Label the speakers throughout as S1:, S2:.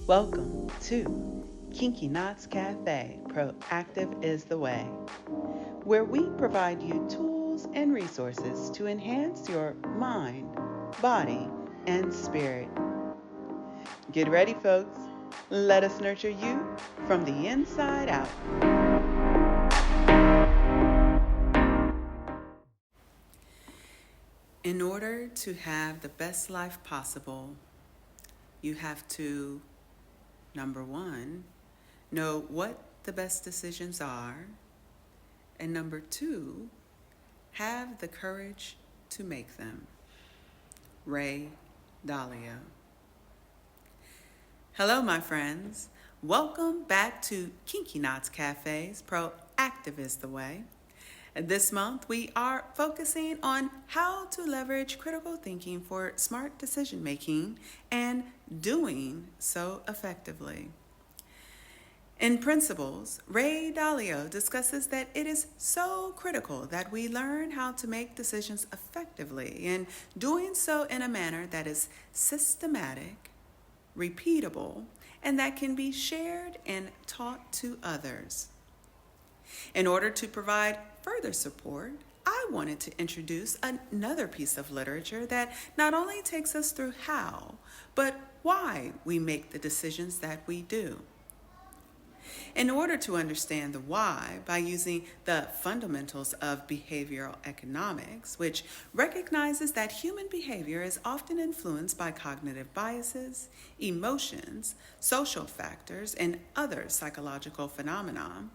S1: Welcome to Kinky Knots Cafe, Proactive is the Way, where we provide you tools and resources to enhance your mind, body, and spirit. Get ready, folks. Let us nurture you from the inside out. In order to have the best life possible, you have to, number one, know what the best decisions are, and number two, have the courage to make them. Ray Dalio. Hello, my friends. Welcome back to Kinky Knots Cafe's Proactive is the Way. This month, we are focusing on how to leverage critical thinking for smart decision making and doing so effectively. In Principles, Ray Dalio discusses that it is so critical that we learn how to make decisions effectively and doing so in a manner that is systematic, repeatable, and that can be shared and taught to others. In order to provide further support, I wanted to introduce another piece of literature that not only takes us through how, but why we make the decisions that we do. In order to understand the why by using the fundamentals of behavioral economics, which recognizes that human behavior is often influenced by cognitive biases, emotions, social factors, and other psychological phenomena,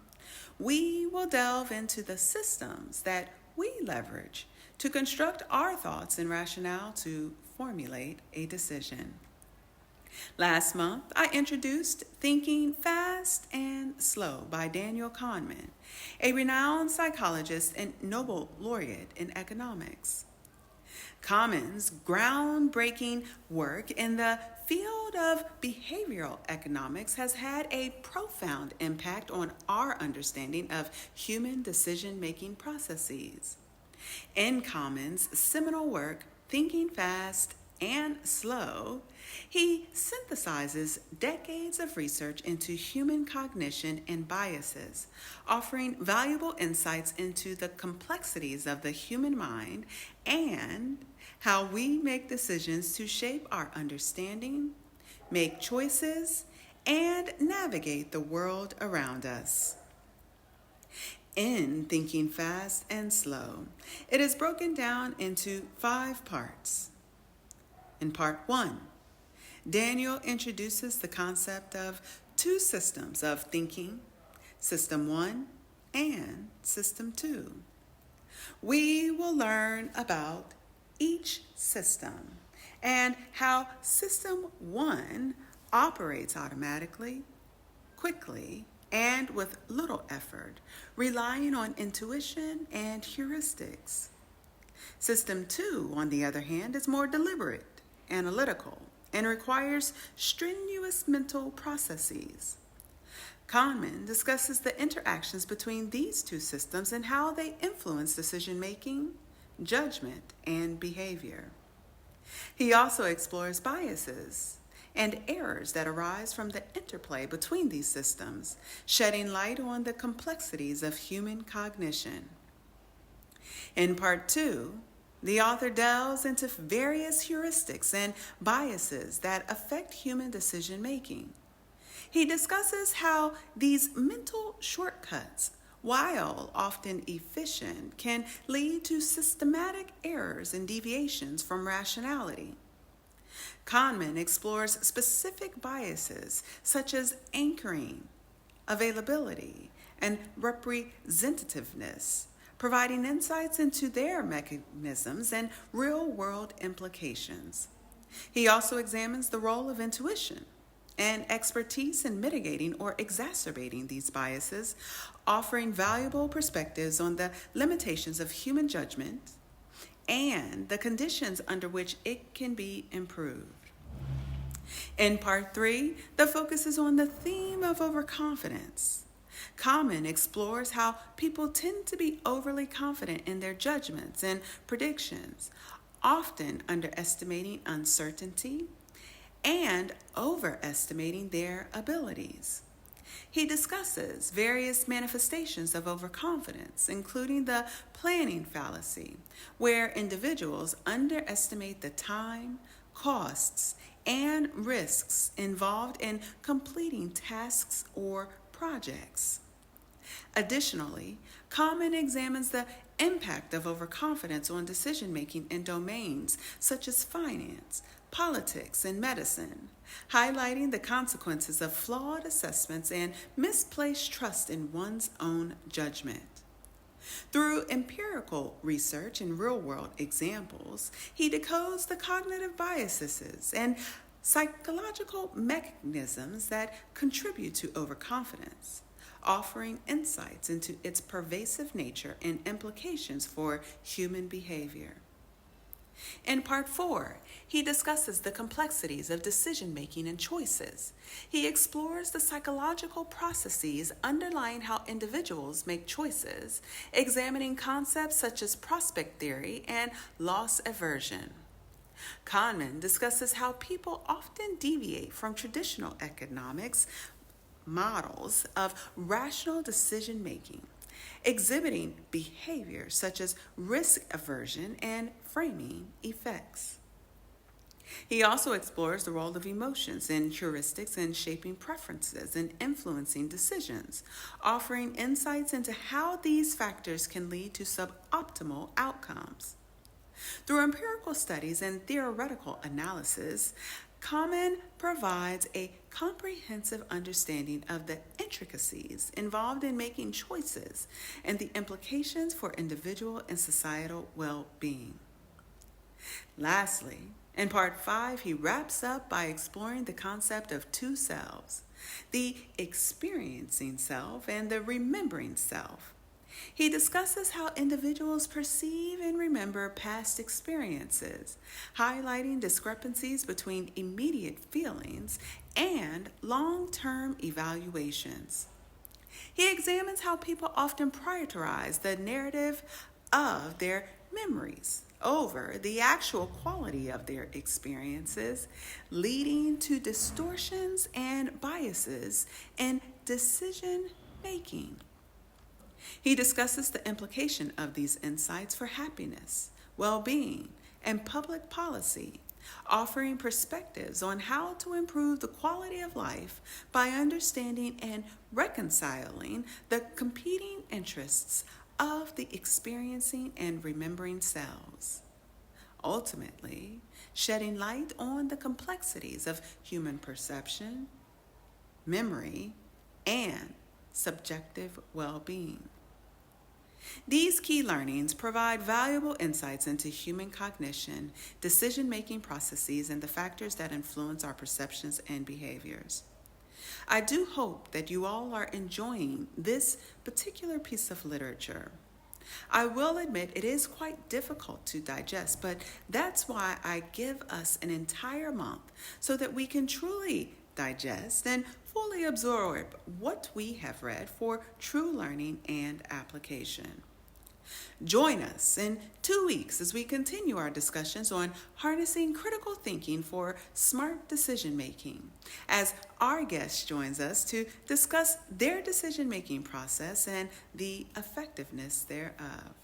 S1: we will delve into the systems that we leverage to construct our thoughts and rationale to formulate a decision. Last month, I introduced Thinking Fast and Slow by Daniel Khaneman, a renowned psychologist and Nobel laureate in economics. Khaneman's groundbreaking work in the field of behavioral economics has had a profound impact on our understanding of human decision-making processes. In Khaneman's seminal work, Thinking Fast and Slow, he synthesizes decades of research into human cognition and biases, offering valuable insights into the complexities of the human mind and how we make decisions to shape our understanding, make choices, and navigate the world around us. In Thinking Fast and Slow, it is broken down into 5 parts. In part 1, Daniel introduces the concept of 2 systems of thinking, System 1 and System 2. We will learn about each system and how System 1 operates automatically, quickly, and with little effort, relying on intuition and heuristics. System 2, on the other hand, is more deliberate, analytical, and requires strenuous mental processes. Khaneman discusses the interactions between these 2 systems and how they influence decision-making, judgment, and behavior. He also explores biases and errors that arise from the interplay between these systems, shedding light on the complexities of human cognition. In part 2, the author delves into various heuristics and biases that affect human decision-making. He discusses how these mental shortcuts, while often efficient, can lead to systematic errors and deviations from rationality. Khaneman explores specific biases such as anchoring, availability, and representativeness, providing insights into their mechanisms and real-world implications. He also examines the role of intuition and expertise in mitigating or exacerbating these biases, offering valuable perspectives on the limitations of human judgment and the conditions under which it can be improved. In part 3, the focus is on the theme of overconfidence. Khaneman explores how people tend to be overly confident in their judgments and predictions, often underestimating uncertainty and overestimating their abilities. He discusses various manifestations of overconfidence, including the planning fallacy, where individuals underestimate the time, costs, and risks involved in completing tasks or projects. Additionally, Khaneman examines the impact of overconfidence on decision making in domains such as finance, politics, and medicine, highlighting the consequences of flawed assessments and misplaced trust in one's own judgment. Through empirical research and real world examples, he decodes the cognitive biases and psychological mechanisms that contribute to overconfidence, offering insights into its pervasive nature and implications for human behavior. In part 4, he discusses the complexities of decision making and choices. He explores the psychological processes underlying how individuals make choices, examining concepts such as prospect theory and loss aversion. Khaneman discusses how people often deviate from traditional economics models of rational decision making, exhibiting behaviors such as risk aversion and framing effects. He also explores the role of emotions and heuristics in shaping preferences and influencing decisions, offering insights into how these factors can lead to suboptimal outcomes. Through empirical studies and theoretical analysis, Khaneman provides a comprehensive understanding of the intricacies involved in making choices and the implications for individual and societal well-being. Lastly, in part 5, he wraps up by exploring the concept of two selves, the experiencing self and the remembering self. He discusses how individuals perceive and remember past experiences, highlighting discrepancies between immediate feelings and long-term evaluations. He examines how people often prioritize the narrative of their memories over the actual quality of their experiences, leading to distortions and biases in decision making. He discusses the implication of these insights for happiness, well-being, and public policy, offering perspectives on how to improve the quality of life by understanding and reconciling the competing interests of the experiencing and remembering selves. Ultimately, shedding light on the complexities of human perception, memory, and subjective well-being. These key learnings provide valuable insights into human cognition, decision-making processes, and the factors that influence our perceptions and behaviors. I do hope that you all are enjoying this particular piece of literature. I will admit it is quite difficult to digest, but that's why I give us an entire month so that we can truly digest and fully absorb what we have read for true learning and application. Join us in 2 weeks as we continue our discussions on harnessing critical thinking for smart decision making, as our guest joins us to discuss their decision-making process and the effectiveness thereof.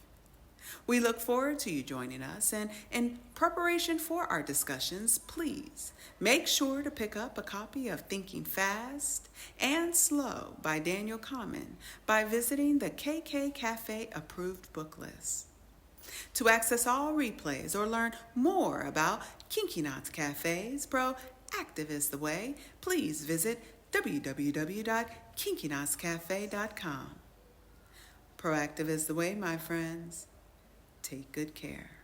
S1: We look forward to you joining us, and in preparation for our discussions, please make sure to pick up a copy of Thinking Fast and Slow by Daniel Khaneman by visiting the KK Cafe approved book list. To access all replays or learn more about Kinky Knots Cafe's Proactive is the Way, please visit www.kinkyknotscafe.com. Proactive is the way, my friends. Take good care.